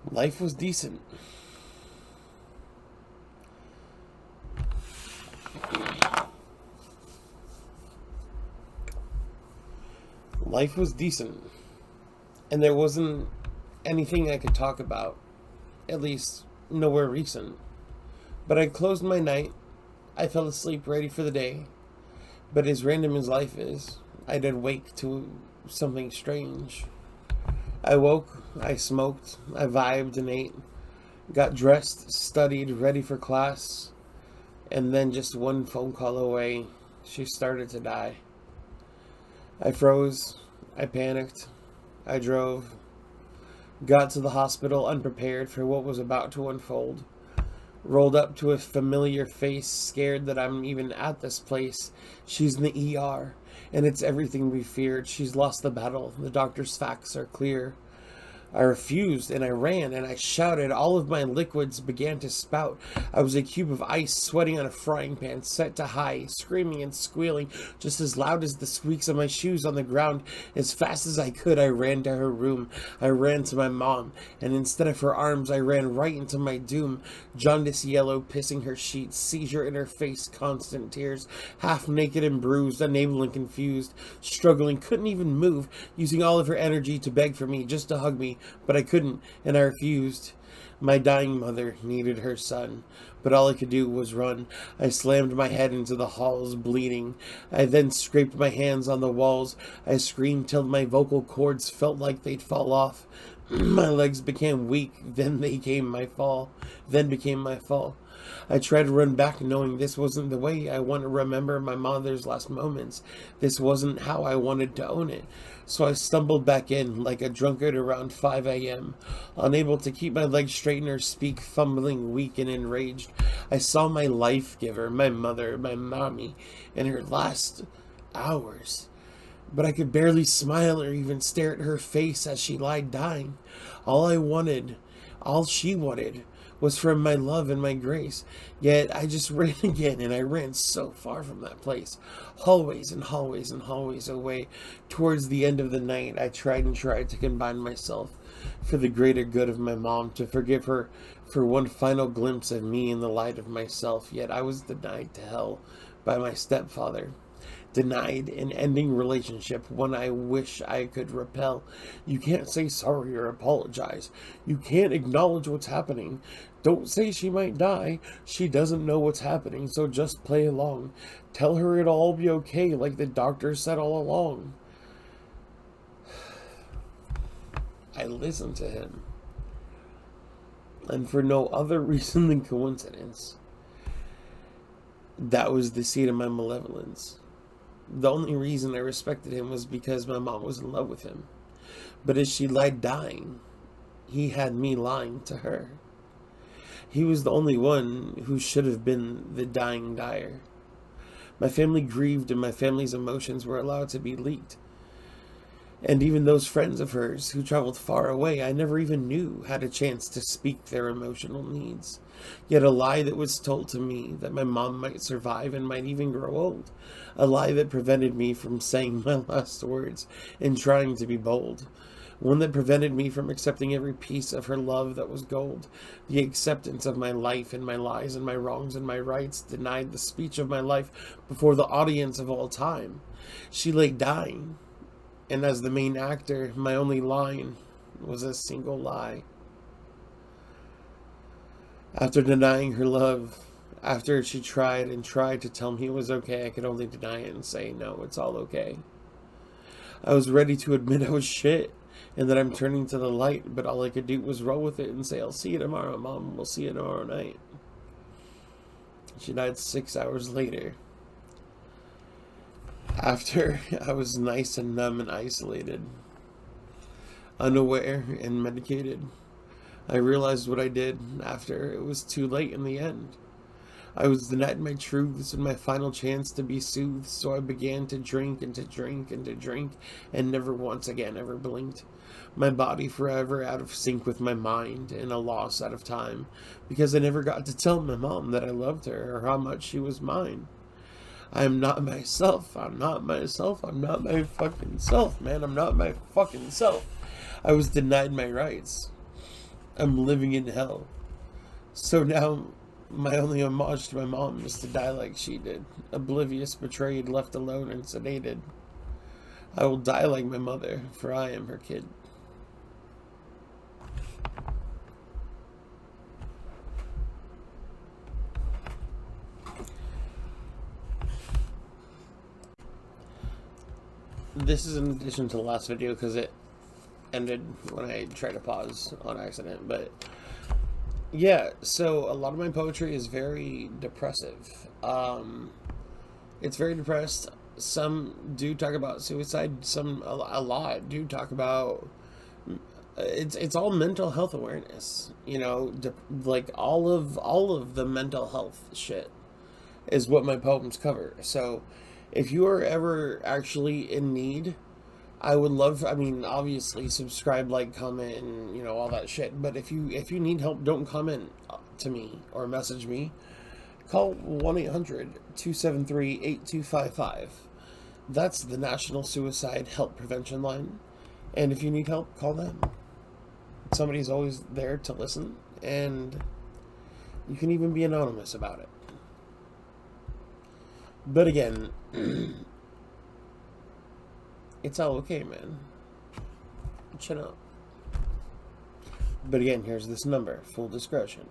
Life was decent. Life was decent. And there wasn't anything I could talk about. At least, nowhere recent. But I closed my night. I fell asleep ready for the day. But as random as life is, I did wake to something strange. I woke, I smoked, I vibed and ate, got dressed, studied, ready for class, and then just one phone call away, she started to die. I froze, I panicked, I drove, got to the hospital unprepared for what was about to unfold. Rolled up to a familiar face, scared that I'm even at this place. She's in the ER, and it's everything we feared. She's lost the battle. The doctor's facts are clear. I refused, and I ran, and I shouted. All of my liquids began to spout. I was a cube of ice, sweating on a frying pan, set to high, screaming and squealing, just as loud as the squeaks of my shoes on the ground. As fast as I could, I ran to her room. I ran to my mom, and instead of her arms, I ran right into my doom. Jaundice yellow, pissing her sheets, seizure in her face, constant tears, half naked and bruised, unable and confused, struggling, couldn't even move, using all of her energy to beg for me, just to hug me. But I couldn't, and I refused. My dying mother needed her son, but all I could do was run. I slammed my head into the halls, bleeding. I then scraped my hands on the walls. I screamed till my vocal cords felt like they'd fall off. My legs became weak, then became my fall. I tried to run back knowing this wasn't the way I want to remember my mother's last moments. This wasn't how I wanted to own it. So I stumbled back in like a drunkard around 5 a.m., unable to keep my legs straight or speak, fumbling, weak and enraged. I saw my life giver, my mother, my mommy, in her last hours. But I could barely smile or even stare at her face as she lay dying. All she wanted, was from my love and my grace. Yet I just ran again, and I ran so far from that place. Hallways and hallways and hallways away. Towards the end of the night, I tried to combine myself for the greater good of my mom, to forgive her for one final glimpse of me in the light of myself. Yet I was denied to hell by my stepfather. Denied an ending relationship, one I wish I could repel. You can't say sorry or apologize. You can't acknowledge what's happening. Don't say she might die. She doesn't know what's happening, so just play along. Tell her it'll all be okay, like the doctor said all along. I listened to him, and for no other reason than coincidence. That was the seed of my malevolence. The only reason I respected him was because my mom was in love with him. But as she lay dying, he had me lying to her. He was the only one who should have been the dying dyer. My family grieved, and my family's emotions were allowed to be leaked. And even those friends of hers who traveled far away, I never even knew had a chance to speak their emotional needs. Yet a lie that was told to me that my mom might survive and might even grow old. A lie that prevented me from saying my last words and trying to be bold. One that prevented me from accepting every piece of her love that was gold. The acceptance of my life and my lies and my wrongs and my rights denied the speech of my life before the audience of all time. She lay dying, and as the main actor, my only line was a single lie. After denying her love, after she tried to tell me it was okay, I could only deny it and say, no, it's all okay. I was ready to admit I was shit and that I'm turning to the light, but all I could do was roll with it and say, I'll see you tomorrow, Mom. We'll see you tomorrow night. She died 6 hours later. After I was nice and numb and isolated, unaware and medicated, I realized what I did after it was too late in the end. I was denied my truths and my final chance to be soothed, so I began to drink and to drink and to drink, and never once again ever blinked. My body forever out of sync with my mind, and a loss out of time, because I never got to tell my mom that I loved her or how much she was mine. I am not myself. I'm not myself. I'm not my fucking self, man. I'm not my fucking self. I was denied my rights. I'm living in hell. So now, my only homage to my mom is to die like she did, oblivious, betrayed, left alone, and sedated. I will die like my mother, for I am her kid. This is in addition to the last video because it ended when I tried to pause on accident, but yeah, so a lot of my poetry is very depressive. It's very depressed. Some do talk about suicide. Some a lot do talk about. It's all mental health awareness. You know, like all of the mental health shit is what my poems cover. So, if you are ever actually in need, I would love. I mean, obviously, subscribe, like, comment, and all that shit. But if you need help, don't comment to me or message me. Call 1-800-273-8255. That's the National Suicide Help Prevention Line. And if you need help, call them. Somebody's always there to listen, and you can even be anonymous about it. But again, it's all okay, man. Chin up. But again, here's this number. Full discretion.